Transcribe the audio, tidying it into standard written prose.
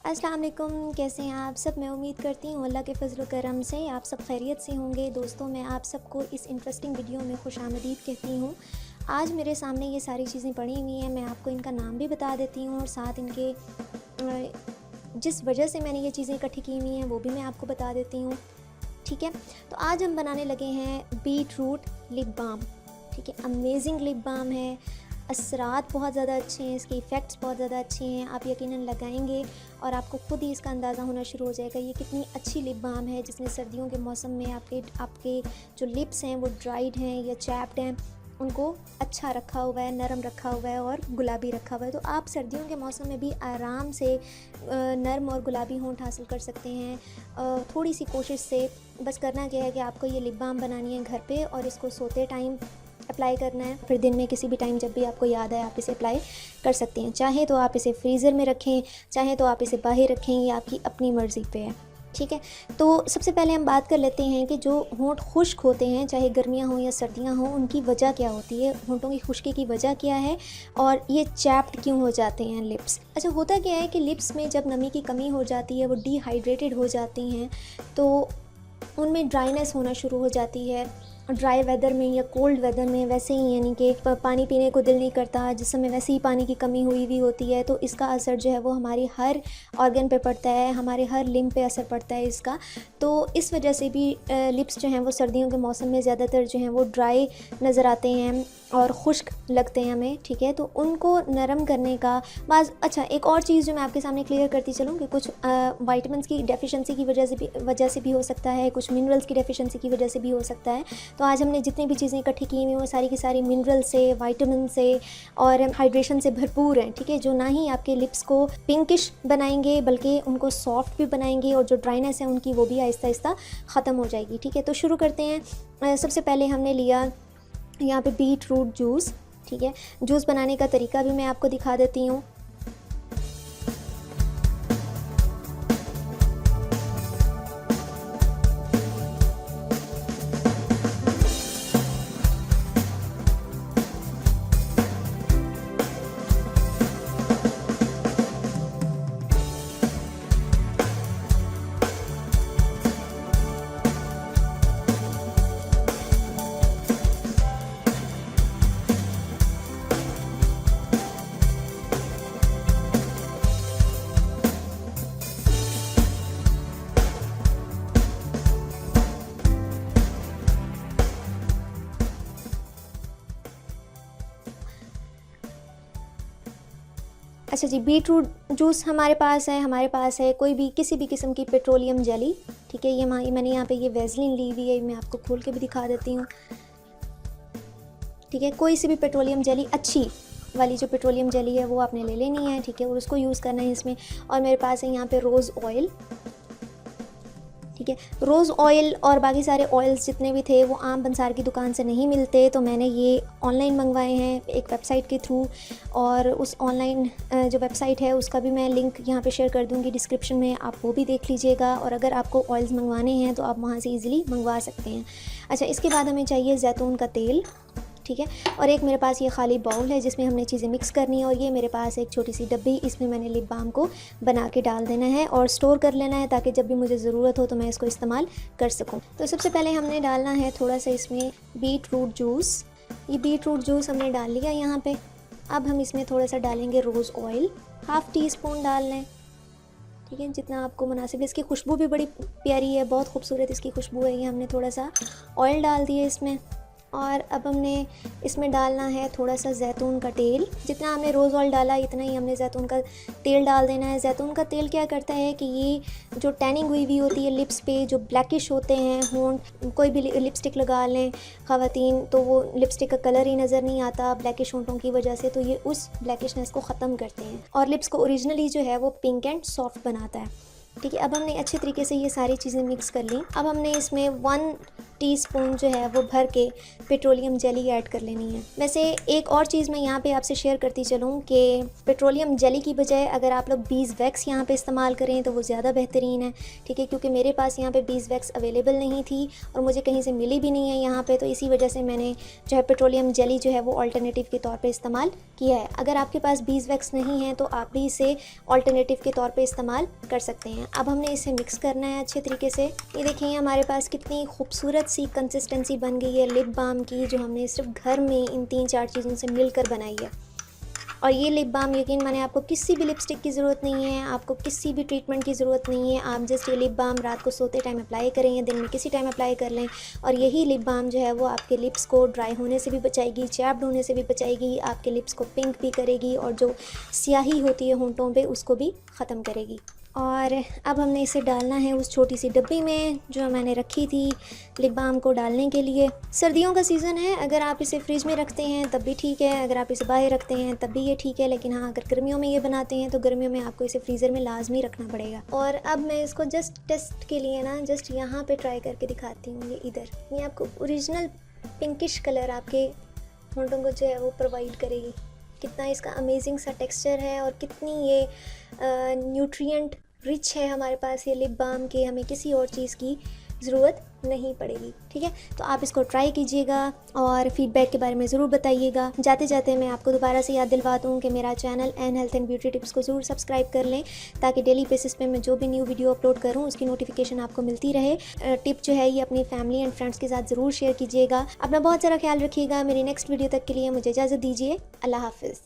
अस्सलाम वालेकुम, कैसे हैं आप सब। मैं उम्मीद करती हूँ अल्लाह के फजल करम से आप सब खैरियत से होंगे। दोस्तों, मैं आप सबको इस इंटरेस्टिंग वीडियो में खुशामदीद कहती हूँ। आज मेरे सामने ये सारी चीज़ें पड़ी हुई हैं, मैं आपको इनका नाम भी बता देती हूँ और साथ इनके जिस वजह से मैंने ये चीज़ें इकट्ठी की हुई हैं वो भी मैं आपको बता देती हूँ। ठीक है, तो आज हम बनाने लगे हैं बीट रूट लिप बाम। ठीक है, अमेजिंग लिप बाम है, असरात बहुत ज़्यादा अच्छे हैं, इसके इफ़ेक्ट्स बहुत ज़्यादा अच्छे हैं। आप यकीनन लगाएंगे और आपको खुद ही इसका अंदाज़ा होना शुरू हो जाएगा ये कितनी अच्छी लिप बाम है, जिसमें सर्दियों के मौसम में आपके जो लिप्स हैं वो ड्राइड हैं या चैप्ड हैं, उनको अच्छा रखा हुआ है, नरम रखा हुआ है और गुलाबी रखा हुआ है। तो आप सर्दियों के मौसम में भी आराम से नरम और गुलाबी होंठ हासिल कर सकते हैं थोड़ी सी कोशिश से। बस करना क्या है कि आपको ये लिप बाम बनानी है घर पे और इसको सोते टाइम अप्लाई करना है, फिर दिन में किसी भी टाइम जब भी आपको याद आए आप इसे अप्लाई कर सकते हैं। चाहे तो आप इसे फ्रीज़र में रखें, चाहे तो आप इसे बाहर रखें, ये आपकी अपनी मर्ज़ी पे है। ठीक है, तो सबसे पहले हम बात कर लेते हैं कि जो होंठ खुश्क होते हैं, चाहे गर्मियां हों या सर्दियां हों, उनकी वजह क्या होती है, होंठों की खुश्की की वजह क्या है और ये चैप्ड क्यों हो जाते हैं लिप्स। अच्छा, होता क्या है कि लिप्स में जब नमी की कमी हो जाती है, वो डिहाइड्रेटेड हो जाती हैं, तो उनमें ड्राइनेस होना शुरू हो जाती है। ड्राई वेदर में या कोल्ड वेदर में वैसे ही, यानी कि पानी पीने को दिल नहीं करता, जिस समय वैसे ही पानी की कमी हुई हुई होती है, तो इसका असर जो है वो हमारी हर ऑर्गन पे पड़ता है, हमारे हर लिम्ब पे असर पड़ता है इसका। तो इस वजह से भी लिप्स जो हैं वो सर्दियों के मौसम में ज़्यादातर जो हैं वो ड्राई नज़र आते हैं और खुश्क लगते हैं हमें। ठीक है, तो उनको नरम करने का अच्छा, एक और चीज़ जो मैं आपके सामने क्लियर करती चलूँ कि कुछ वाइटमिन्स की डेफिशिएंसी की वजह से भी हो सकता है, कुछ मिनरल्स की डेफिशिएंसी की वजह से भी हो सकता है। तो आज हमने जितनी भी चीज़ें इकट्ठी की हुई वो सारी की सारी मिनरल से, वाइटामिन से और हाइड्रेशन से भरपूर हैं। ठीक है, जो ना ही आपके लिप्स को पिंकिश बनाएंगे बल्कि उनको सॉफ्ट भी बनाएंगे और जो ड्राइनेस है उनकी वो भी आहिस्ता आहिस्ता ख़त्म हो जाएगी। ठीक है, तो शुरू करते हैं। सबसे पहले हमने लिया यहाँ पे बीट रूट जूस। ठीक है, जूस बनाने का तरीका भी मैं आपको दिखा देती हूँ। अच्छा जी, बीट रूट जूस हमारे पास है कोई भी किसी भी किस्म की पेट्रोलियम जेली। ठीक है, ये मैंने यहाँ पे ये वेज़लिन ली हुई है, मैं आपको खोल के भी दिखा देती हूँ। ठीक है, कोई सी भी पेट्रोलियम जेली, अच्छी वाली जो पेट्रोलियम जेली है वो आपने ले लेनी है। ठीक है, और उसको यूज़ करना है इसमें। और मेरे पास है यहाँ पे रोज़ ऑयल। ठीक है, रोज़ ऑयल और बाकी सारे ऑयल्स जितने भी थे वो आम पंसार की दुकान से नहीं मिलते, तो मैंने ये ऑनलाइन मंगवाए हैं एक वेबसाइट के थ्रू। और उस ऑनलाइन जो वेबसाइट है उसका भी मैं लिंक यहाँ पे शेयर कर दूँगी डिस्क्रिप्शन में, आप वो भी देख लीजिएगा। और अगर आपको ऑयल्स मंगवाने हैं तो आप वहाँ से ईज़िली मंगवा सकते हैं। अच्छा, इसके बाद हमें चाहिए जैतून का तेल। ठीक है, और एक मेरे पास ये खाली बाउल है जिसमें हमने चीज़ें मिक्स करनी है। और ये मेरे पास एक छोटी सी डब्बी, इसमें मैंने लिप बाम को बना के डाल देना है और स्टोर कर लेना है ताकि जब भी मुझे ज़रूरत हो तो मैं इसको इस्तेमाल कर सकूं। तो सबसे पहले हमने डालना है थोड़ा सा इसमें बीट रूट जूस। ये बीट रूट जूस हमने डाल लिया यहाँ पे। अब हम इसमें थोड़ा सा डालेंगे rose oil, half teaspoon डाल लें। ठीक है, जितना आपको मुनासिब है। इसकी खुशबू भी बड़ी प्यारी है, बहुत खूबसूरत इसकी खुशबू है। ये हमने थोड़ा सा ऑयल डाल दिया इसमें। और अब हमने इसमें डालना है थोड़ा सा जैतून का तेल। जितना हमने रोज़ ऑयल डाला इतना ही हमने जैतून का तेल डाल देना है। जैतून का तेल क्या करता है कि ये जो टैनिंग हुई हुई होती है लिप्स पे, जो ब्लैकिश होते हैं होंठ, कोई भी लिपस्टिक लगा लें ख़वातीन तो वो लिपस्टिक का कलर ही नज़र नहीं आता ब्लैकिश होंठों की वजह से, तो ये उस ब्लैकिशनेस को ख़त्म करते हैं और लिप्स को ओरिजिनली जो है वो पिंक एंड सॉफ्ट बनाता है। ठीक है, अब हमने अच्छे तरीके से ये सारी चीज़ें मिक्स कर ली। अब हमने इसमें 1 टीस्पून जो है वो भर के पेट्रोलियम जेली ऐड कर लेनी है। वैसे एक और चीज़ मैं यहाँ पे आपसे शेयर करती चलूँ कि पेट्रोलियम जेली की बजाय अगर आप लोग बीज वैक्स यहाँ पे इस्तेमाल करें तो वो ज़्यादा बेहतरीन है, ठीक है, क्योंकि मेरे पास यहाँ पे बीज वैक्स अवेलेबल नहीं थी और मुझे कहीं से मिली भी नहीं है यहाँ पे, तो इसी वजह से मैंने जो है पेट्रोलियम जेली जो है वो अल्टरनेटिव के तौर पे इस्तेमाल किया है। अगर आपके पास बीज वैक्स नहीं है तो आप भी इसे अल्टरनेटिव के तौर पे इस्तेमाल कर सकते हैं। अब हमने इसे मिक्स करना है अच्छे तरीके से। ये देखिए हमारे पास कितनी खूबसूरत सी कंसिस्टेंसी बन गई है लिप बाम की, जो हमने सिर्फ घर में इन 3-4 चीज़ों से मिलकर बनाई है। और ये लिप बाम यकीन माने आपको किसी भी लिपस्टिक की ज़रूरत नहीं है, आपको किसी भी ट्रीटमेंट की ज़रूरत नहीं है। आप जस्ट ये लिप बाम रात को सोते टाइम अप्लाई करें या दिन में किसी टाइम अप्लाई कर लें, और यही लिप बाम जो है वो आपके लिप्स को ड्राई होने से भी बचाएगी, चैप्ड होने से भी बचाएगी, आपके लिप्स को पिंक भी करेगी और जो स्याही होती है होंठों पे उसको भी ख़त्म करेगी। और अब हमने इसे डालना है उस छोटी सी डब्बी में जो मैंने रखी थी लिप बाम को डालने के लिए। सर्दियों का सीज़न है, अगर आप इसे फ्रिज में रखते हैं तब भी ठीक है, अगर आप इसे बाहर रखते हैं तब भी ये ठीक है, लेकिन हाँ अगर गर्मियों में ये बनाते हैं तो गर्मियों में आपको इसे फ्रीज़र में लाजमी रखना पड़ेगा। और अब मैं इसको जस्ट टेस्ट के लिए ना जस्ट यहाँ पे ट्राई करके दिखाती हूँ। ये इधर ये आपको ओरिजिनल पिंकिश कलर आपके होंठों को जो है वो प्रोवाइड करेगी। कितना इसका अमेजिंग सा टेक्सचर है और कितनी ये न्यूट्रिएंट रिच है हमारे पास ये लिप बाम के, हमें किसी और चीज़ की ज़रूरत नहीं पड़ेगी, ठीक है। तो आप इसको ट्राई कीजिएगा और फीडबैक के बारे में ज़रूर बताइएगा। जाते जाते मैं आपको दोबारा से याद दिलवाता हूँ कि मेरा channel N health and beauty tips को ज़रूर सब्सक्राइब कर लें, ताकि डेली बेसिस पे मैं जो भी न्यू वीडियो अपलोड करूँ उसकी नोटिफिकेशन आपको मिलती रहे। टिप जो है ये अपनी फैमिली एंड फ्रेंड्स के साथ ज़रूर शेयर कीजिएगा। अपना बहुत सारा ख्याल रखिएगा। मेरी नेक्स्ट वीडियो तक के लिए मुझे इजाज़त दीजिए। अल्लाह हाफिज़।